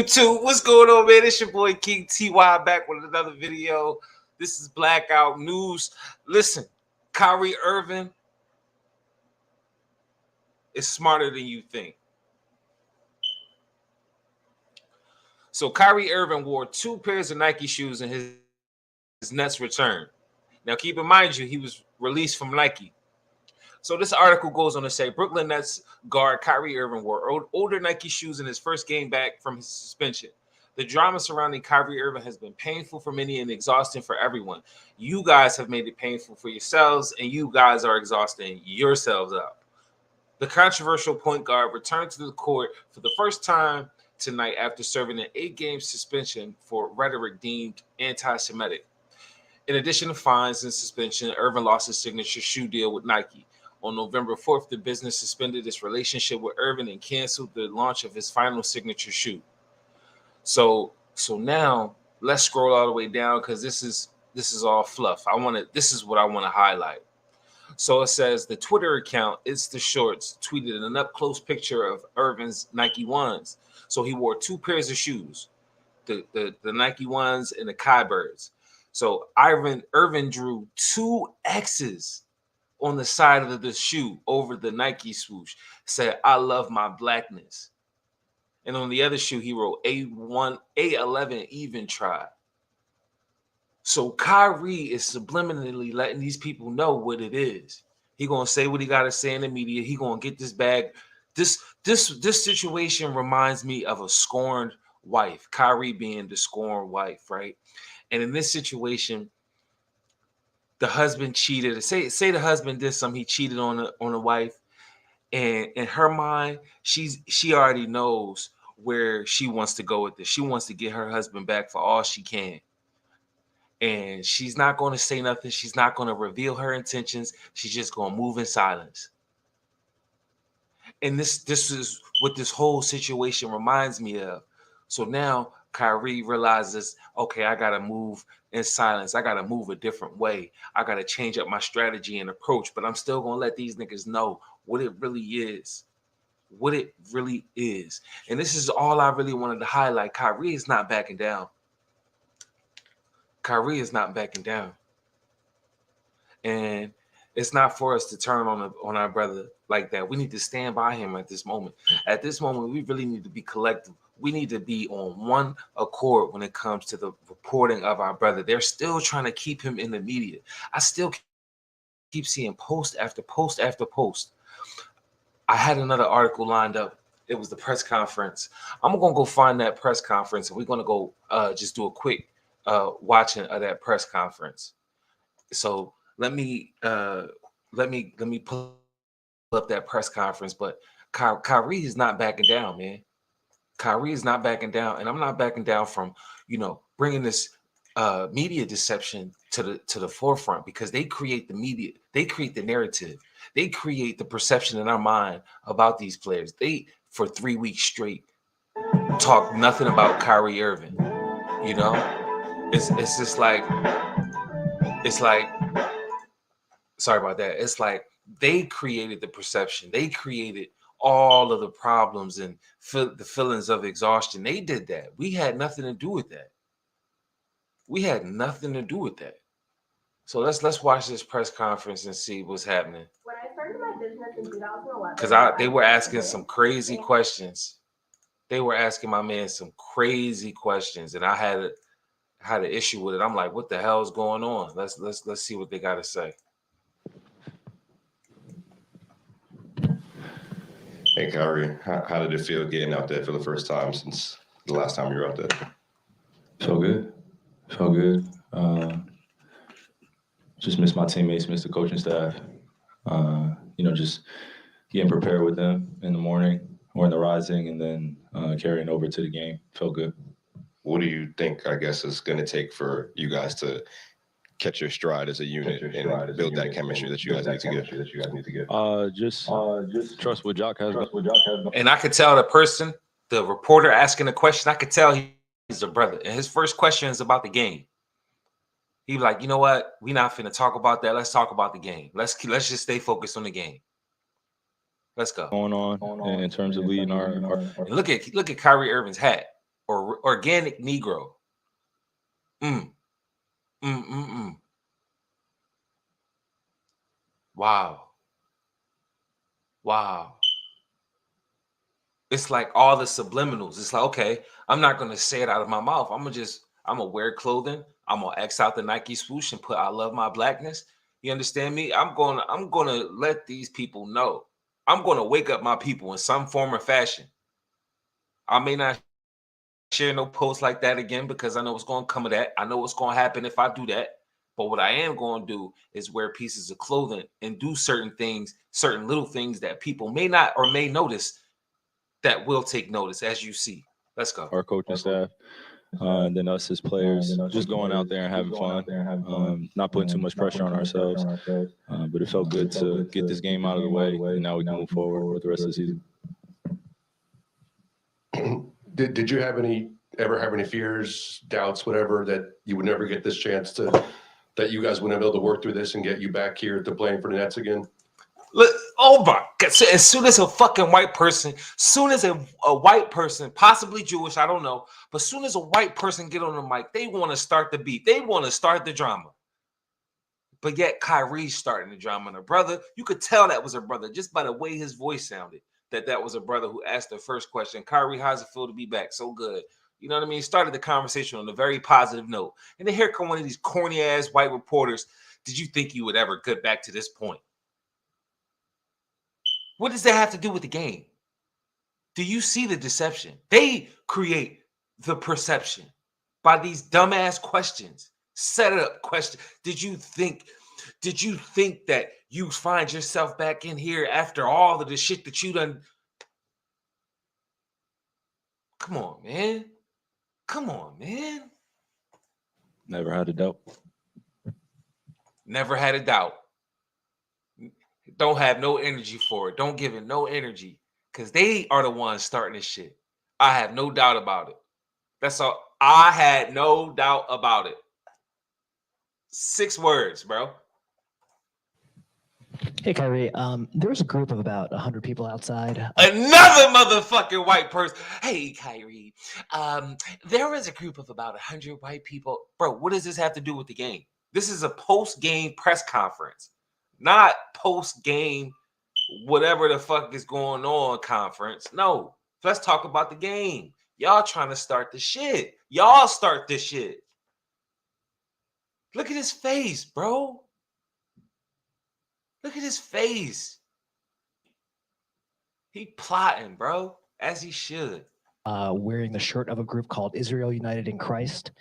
YouTube, what's going on, man? It's your boy King TY back with another video. This is Blackout News. Listen, Kyrie Irving is smarter than you think. So Kyrie Irving wore 2 pairs of Nike shoes in his Nets return. Now keep in mind he was released from Nike. So this article goes on to say Brooklyn Nets guard Kyrie Irving wore older Nike shoes in his first game back from his suspension. The drama surrounding Kyrie Irving has been painful for many and exhausting for everyone. You guys have made it painful for yourselves, and you guys are exhausting yourselves out. The controversial point guard returned to the court for the first time tonight after serving an 8-game suspension for rhetoric deemed anti-Semitic. In addition to fines and suspension, Irving lost his signature shoe deal with Nike. On November 4th, the business suspended its relationship with Irving and canceled the launch of his final signature shoe. So now let's scroll all the way down because this is all fluff. This is what I want to highlight. So it says the Twitter account, It's the Shorts, tweeted an up-close picture of Irving's Nike ones. So he wore 2 pairs of shoes, the Nike ones and the Kai Birds. So Irving drew 2 X's on the side of the shoe over the Nike swoosh, said, "I love my blackness." And on the other shoe, he wrote A11 even tried. So Kyrie is subliminally letting these people know what it is. He gonna say what he gotta say in the media. He gonna get this bag. This situation reminds me of a scorned wife. Kyrie being the scorned wife, right? And in this situation, the husband cheated. Say the husband did something. He cheated on a wife, and in her mind, she already knows where she wants to go with this. She wants to get her husband back for all she can, and she's not going to say nothing. She's not going to reveal her intentions. She's just going to move in silence. And this is what this whole situation reminds me of. So now Kyrie realizes, okay, I got to move in silence. I got to move a different way. I got to change up my strategy and approach, but I'm still going to let these niggas know what it really is. What it really is. And this is all I really wanted to highlight. Kyrie is not backing down. Kyrie is not backing down. And it's not for us to turn on our brother like that. We need to stand by him at this moment. At this moment, we really need to be collective. We need to be on one accord when it comes to the reporting of our brother. They're still trying to keep him in the media. I still keep seeing post after post after post. I had another article lined up. It was the press conference. I'm going to go find that press conference, and we're going to go just do a quick watching of that press conference. So let me pull up that press conference. But Kyrie is not backing down, man. Kyrie is not backing down, and I'm not backing down from bringing this media deception to the forefront, because they create the media, they create the narrative, they create the perception in our mind about these players. They for 3 weeks straight talk nothing about Kyrie Irving. It's just like sorry about that. It's like they created the perception. They created all of the problems and the feelings of exhaustion. They did that. We had nothing to do with that. We had nothing to do with that. So let's watch this press conference and see what's happening. When I started my business in 2011, because they were asking some crazy questions. They were asking my man some crazy questions, and I had an issue with it. I'm like, what the hell is going on? Let's see what they got to say. Hey, Kyrie, how did it feel getting out there for the first time since the last time you were out there? Felt good. Felt good. Just miss my teammates, miss the coaching staff. Just getting prepared with them in the morning or in the rising, and then carrying over to the game. Felt good. What do you think, I guess, is going to take for you guys to catch your stride as a unit and build that chemistry that you guys need to get? Just trust what Jock has. And I could tell the reporter asking the question, I could tell he's a brother. And his first question is about the game. He was like, you know what? We're not finna talk about that. Let's talk about the game. Let's just stay focused on the game. Let's go. Going on in terms of leading our and look at Kyrie Irving's hat. or organic Negro. Wow. Wow. It's like all the subliminals. It's like, okay, I'm not gonna say it out of my mouth. I'm gonna wear clothing. I'm gonna X out the Nike swoosh and put I love my blackness. You understand me? I'm gonna let these people know. I'm gonna wake up my people in some form or fashion. I may not share no post like that again because I know what's gonna come of that. I know what's gonna happen if I do that. But what I am going to do is wear pieces of clothing and do certain things, certain little things that people may not or may notice that will take notice, as you see. Let's go. Our coaching staff, and then us as players, just going out there and having fun, not putting too much pressure on ourselves. But it felt good to get this game out of the way, and now we can move forward with the rest of the season. Did you ever have any fears, doubts, whatever, that you would never get this chance to, that you guys wouldn't be able to work through this and get you back here to playing for the Nets again? Look, oh my God. So as soon as a fucking white person, soon as a white person, possibly Jewish, I don't know, but soon as a white person get on the mic, they want to start the beat. They want to start the drama. But yet Kyrie's starting the drama. And a brother, you could tell that was a brother just by the way his voice sounded, that was a brother who asked the first question. Kyrie, how's it feel to be back? So good. You know what I mean? Started the conversation on a very positive note. And then here come one of these corny ass white reporters. Did you think you would ever get back to this point? What does that have to do with the game? Do you see the deception? They create the perception by these dumbass questions. Set up question. Did you think that you find yourself back in here after all of the shit that you done? Come on, man. Come on, man. Never had a doubt. Never had a doubt. Don't have no energy for it. Don't give it no energy because they are the ones starting this shit. I have no doubt about it. That's all. I had no doubt about it. 6 words, bro. Hey, Kyrie. There was a group of about 100 people outside. Another motherfucking white person. Hey, Kyrie. There was a group of about 100 white people. Bro, what does this have to do with the game? This is a post-game press conference, not post-game whatever the fuck is going on conference. No, let's talk about the game. Y'all trying to start the shit. Y'all start this shit. Look at his face, bro. Look at his face. He plotting, bro, as he should. Wearing the shirt of a group called Israel United in Christ,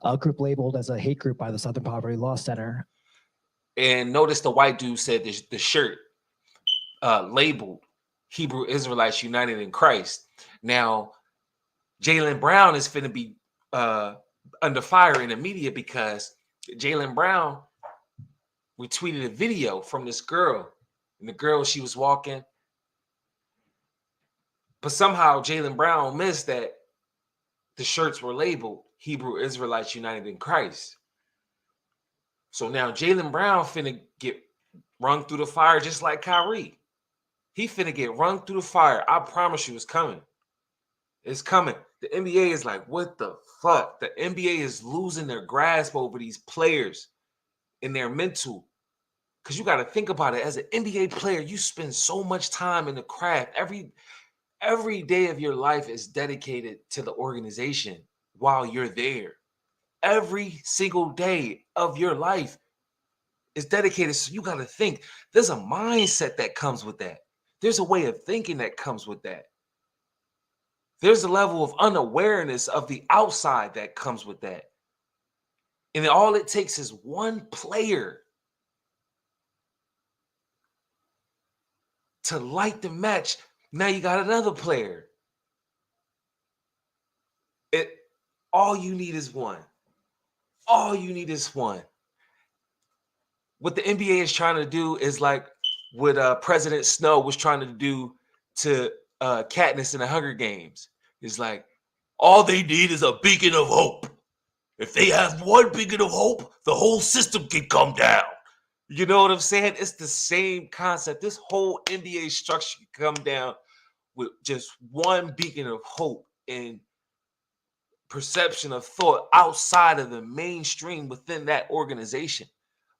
a group labeled as a hate group by the Southern Poverty Law Center. And notice the white dude said the shirt labeled Hebrew Israelites United in Christ. Now, JAYLEN Brown is finna be under fire in the media because JAYLEN Brown retweeted a video from this girl. And the girl, she was walking. But somehow JAYLEN Brown missed that the shirts were labeled Hebrew Israelites United in Christ. So now JAYLEN Brown finna get rung through the fire just like Kyrie. He finna get rung through the fire. I promise you it's coming. It's coming. The NBA is like, what the fuck? The NBA is losing their grasp over these players and their mental. Because you got to think about it. As an NBA player, you spend so much time in the craft. Every day of your life is dedicated to the organization while you're there. Every single day of your life is dedicated. So you got to think. There's a mindset that comes with that. There's a way of thinking that comes with that. There's a level of unawareness of the outside that comes with that. And all it takes is one player to light the match. Now you got another player. All you need is one. All you need is one. What the NBA is trying to do is like what President Snow was trying to do to Katniss in the Hunger Games. It's like, all they need is a beacon of hope. If they have one beacon of hope, the whole system can come down. You know what I'm saying? It's the same concept. This whole NBA structure can come down with just one beacon of hope. And perception of thought outside of the mainstream within that organization.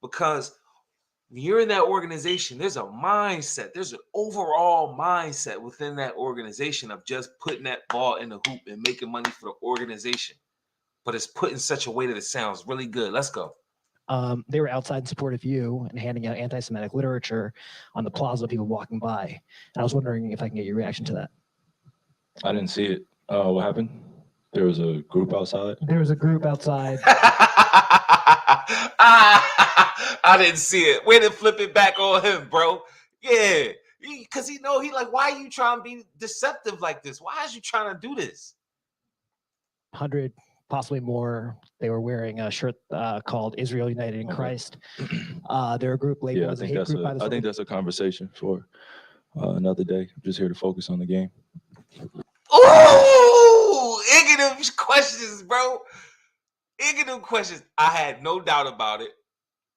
Because when you're in that organization, there's a mindset, there's an overall mindset within that organization of just putting that ball in the hoop and making money for the organization. But it's put in such a way that it sounds really good. Let's go. They were outside in support of you and handing out anti-Semitic literature on the plaza, people walking by. And I was wondering if I can get your reaction to that. I didn't see it. What happened? There was a group outside. There was a group outside. I didn't see it. Way to flip it back on him, bro. Yeah, because he like, why are you trying to be deceptive like this? Why is you trying to do this? 100, possibly more. They were wearing a shirt called Israel United in Christ. They're a group labeled as a hate group by the I think that's a conversation for another day. I'm just here to focus on the game. Ooh, ignorant questions, bro. Ignorant questions. I had no doubt about it.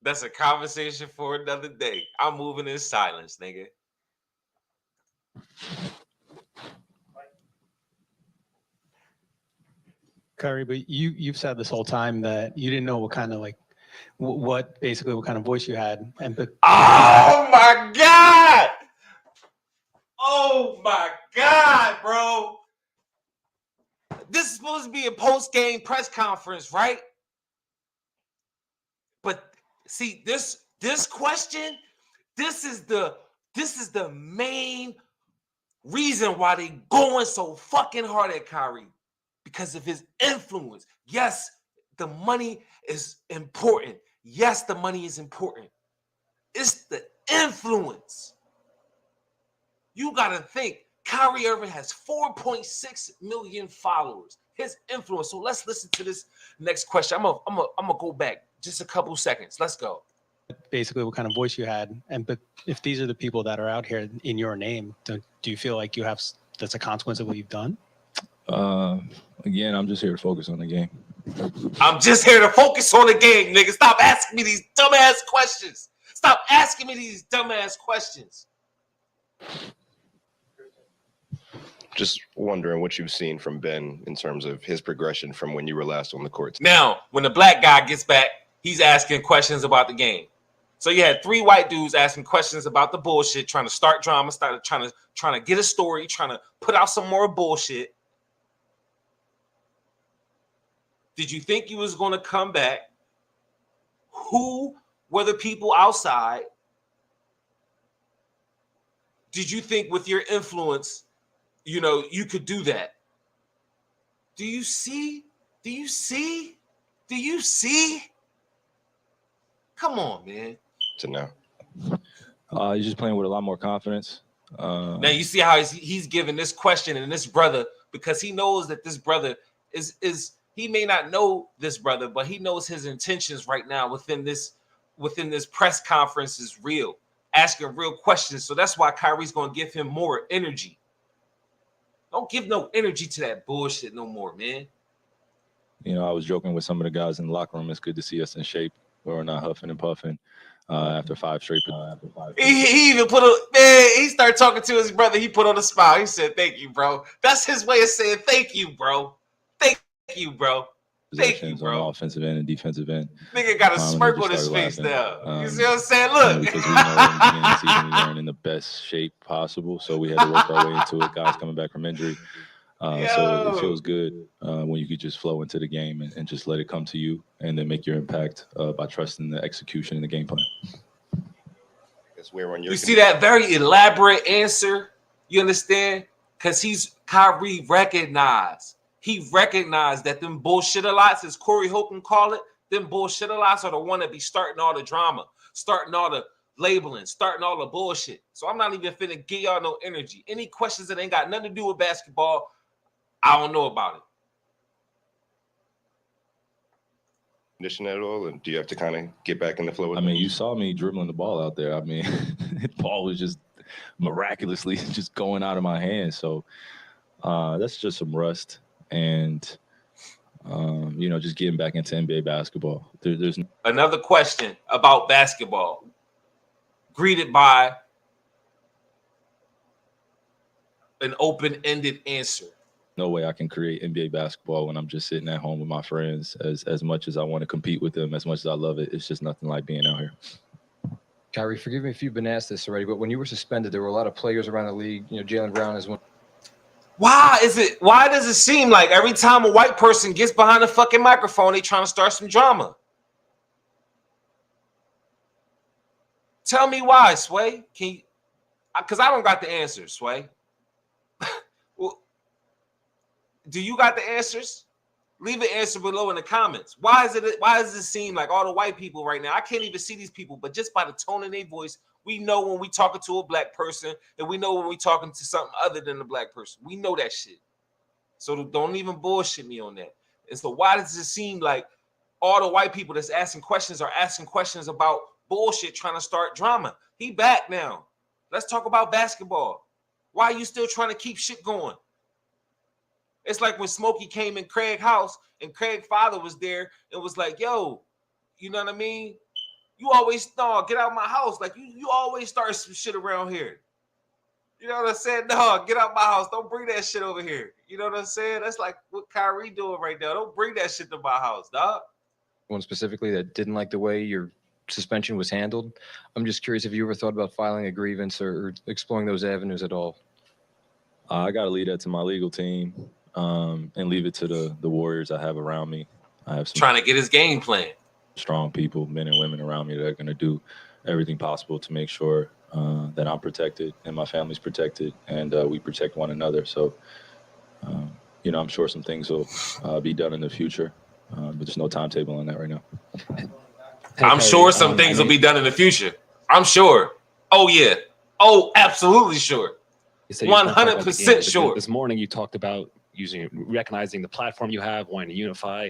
That's a conversation for another day. I'm moving in silence, nigga. Kyrie, but you've said this whole time that you didn't know what kind of what kind of voice you had, oh my god! Oh my god, bro! This is supposed to be a post-game press conference, right? But see, this question, this is the main reason why they going so fucking hard at Kyrie. Because of his influence. Yes, the money is important. Yes, the money is important. It's the influence. You gotta think, Kyrie Irving has 4.6 million followers. His influence. So let's listen to this next question. I'm gonna go back just a couple seconds. Let's go. Basically, what kind of voice you had, but if these are the people that are out here in your name, do you feel like that's a consequence of what you've done? Again, I'm just here to focus on the game. I'm just here to focus on the game, nigga. Stop asking me these dumbass questions. Stop asking me these dumbass questions. Just wondering what you've seen from Ben in terms of his progression from when you were last on the court. Now, when the black guy gets back, he's asking questions about the game. So you had 3 white dudes asking questions about the bullshit, trying to start drama, trying to get a story, trying to put out some more bullshit. Did you think you was going to come back? Who were the people outside? Did you think with your influence, you could do that? Do you see? Do you see? Do you see? Come on, man. To know. He's just playing with a lot more confidence. Now you see how he's giving this question and this brother, because he knows that this brother is he may not know this brother, but he knows his intentions right now within this press conference is real, asking real questions. So that's why Kyrie's going to give him more energy. Don't give no energy to that bullshit no more, man. I was joking with some of the guys in the locker room. It's good to see us in shape. We're not huffing and puffing after 5 straight. He even he started talking to his brother. He put on a smile. He said, "Thank you, bro." That's his way of saying thank you, bro. Thank you, bro. Thank you, bro. On offensive end and defensive end. Nigga got a smirk on his face now. You see what I'm saying? Look. Because we know in the beginning of the season we weren't in the best shape possible, so we had to work our way into it. Guys coming back from injury. So it feels good when you could just flow into the game and just let it come to you and then make your impact by trusting the execution and the game plan. You see that very elaborate answer? You understand? Because Kyrie recognized. He recognized that them bullshit-a-lots, as Corey Holcomb call it, them bullshit-a-lots are the one that be starting all the drama, starting all the labeling, starting all the bullshit. So I'm not even finna give y'all no energy. Any questions that ain't got nothing to do with basketball, I don't know about it. Condition at all, and do you have to kind of get back in the flow? You saw me dribbling the ball out there. The ball was just miraculously just going out of my hands. So that's just some rust and just getting back into NBA basketball. There's another question about basketball, greeted by an open-ended answer. no way I can create NBA basketball when I'm just sitting at home with my friends. As much as I want to compete with them, as much as I love it, it's just nothing like being out here. Kyrie, forgive me if you've been asked this already, but when you were suspended, there were a lot of players around the league. You know, Jaylen Brown is one. Why does it seem like every time a white person gets behind the fucking microphone, they trying to start some drama? Tell me why, Sway. Can you, because I don't got the answers, Sway. Well, do you got the answers? Leave an answer below in the comments. Why does it seem like all the white people right now? I can't even see these people, but just by the tone in their voice, we know when we talking to a black person, and we know when we talking to something other than a black person. We know that shit. So don't even bullshit me on that. And so why does it seem like all the white people that's asking questions are asking questions about bullshit, trying to start drama? He back now. Let's talk about basketball. Why are you still trying to keep shit going? It's like when Smokey came in Craig's house and Craig's father was there and was like, yo, you know what I mean? You always, no, get out of my house. Like, you always start some shit around here. You know what I'm saying? No, get out my house. Don't bring that shit over here. You know what I'm saying? That's like what Kyrie doing right now. Don't bring that shit to my house, dog. One specifically that didn't like the way your suspension was handled. I'm just curious if you ever thought about filing a grievance or exploring those avenues at all. I got to leave that to my legal team and leave it to the warriors I have around me. I have some trying to get his game plan. Strong people, men and women around me that are going to do everything possible to make sure that I'm protected and my family's protected and we protect one another. So, you know, I'm sure some things will be done in the future, but there's no timetable on that right now. I'm sure some things will be done in the future. I'm sure. Oh, yeah. Oh, absolutely sure. 100% sure. This morning you talked about recognizing the platform you have, wanting to unify.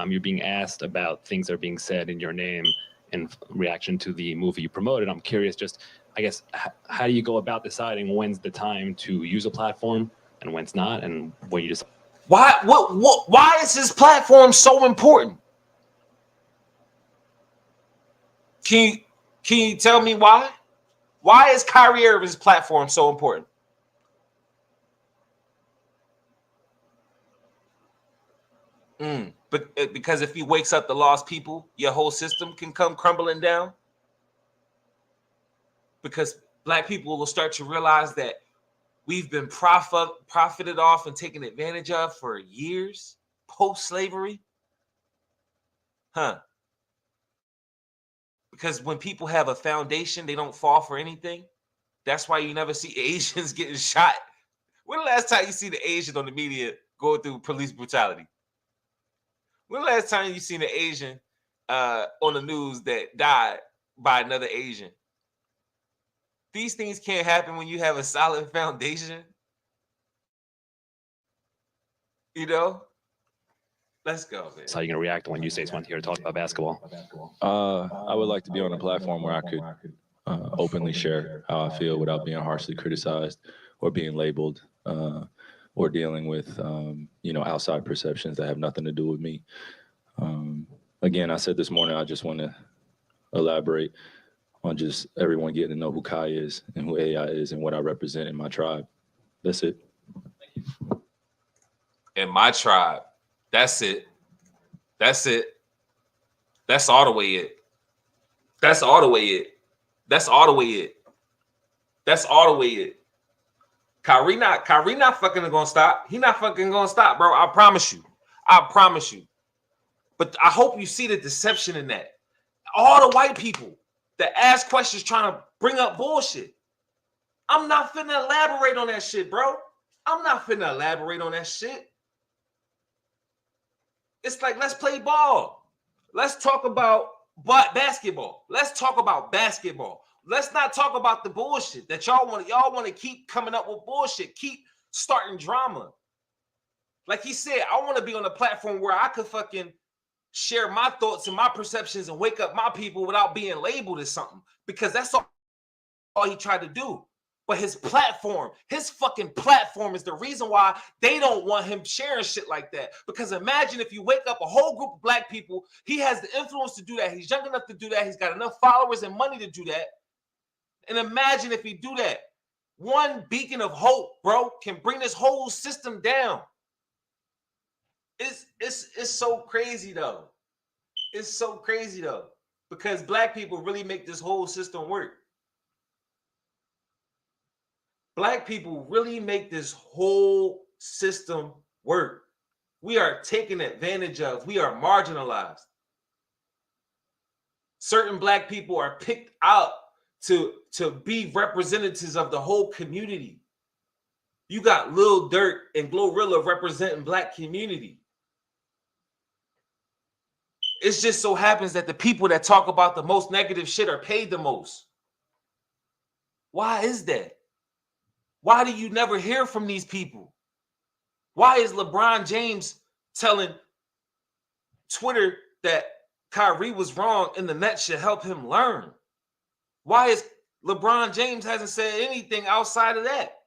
You're being asked about things that are being said in your name in reaction to the movie you promoted. I'm curious, just, I guess, how do you go about deciding when's the time to use a platform and when's not, and when you just... Why is his platform so important? Can you tell me why? Why is Kyrie Irving's platform so important? But because if he wakes up the lost people, your whole system can come crumbling down. Because black people will start to realize that we've been profited off and taken advantage of for years, post-slavery. Because when people have a foundation, they don't fall for anything. That's why you never see Asians getting shot. When the last time you see the Asian on the media go through police brutality? When the last time you seen an Asian on the news that died by another Asian? These things can't happen when you have a solid foundation. You know? Let's go, man. So how are you going to react when you say someone here to talk about basketball? I would like to be on a platform where I could openly share how I feel without being harshly criticized or being labeled or dealing with, you know, outside perceptions that have nothing to do with me. Again, I said this morning, I just want to elaborate on just everyone getting to know who Kai is and who AI is and what I represent in my tribe. That's it. In my tribe. That's it. That's it. That's all the way it. That's all the way it. That's all the way it. That's all the way it. Kyrie not fucking gonna stop. He not fucking gonna stop, bro. I promise you. I promise you. But I hope you see the deception in that. All the white people that ask questions trying to bring up bullshit. I'm not finna elaborate on that shit, bro. I'm not finna elaborate on that shit. It's like, let's play ball. Let's talk about basketball. Let's talk about basketball. Let's not talk about the bullshit that y'all want to keep coming up with bullshit, keep starting drama. Like he said, I want to be on a platform where I could fucking share my thoughts and my perceptions and wake up my people without being labeled as something, because that's all he tried to do. But his platform, his fucking platform is the reason why they don't want him sharing shit like that. Because imagine if you wake up a whole group of black people, he has the influence to do that. He's young enough to do that. He's got enough followers and money to do that. And imagine if he do that. One beacon of hope, bro, can bring this whole system down. It's so crazy though. It's so crazy though, because black people really make this whole system work. Black people really make this whole system work. We are taken advantage of. We are marginalized. Certain black people are picked out to be representatives of the whole community. You got Lil Durk and Glorilla representing black community. It just so happens that the people that talk about the most negative shit are paid the most. Why is that? Why do you never hear from these people? Why is LeBron James telling Twitter that Kyrie was wrong and the Nets should help him learn? Why is LeBron James hasn't said anything outside of that?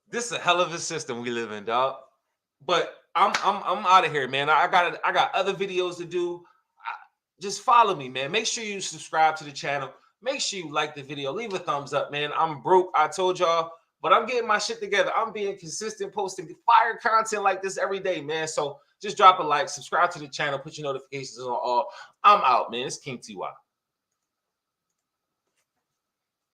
This is a hell of a system we live in, dog. But I'm out of here, man. I got other videos to do. Just follow me, man. Make sure you subscribe to the channel. Make sure you like the video. Leave a thumbs up, man. I'm broke, I told y'all, but I'm getting my shit together. I'm being consistent, posting fire content like this every day, man. So just drop a like, subscribe to the channel, put your notifications on all. I'm out, man. It's King TY.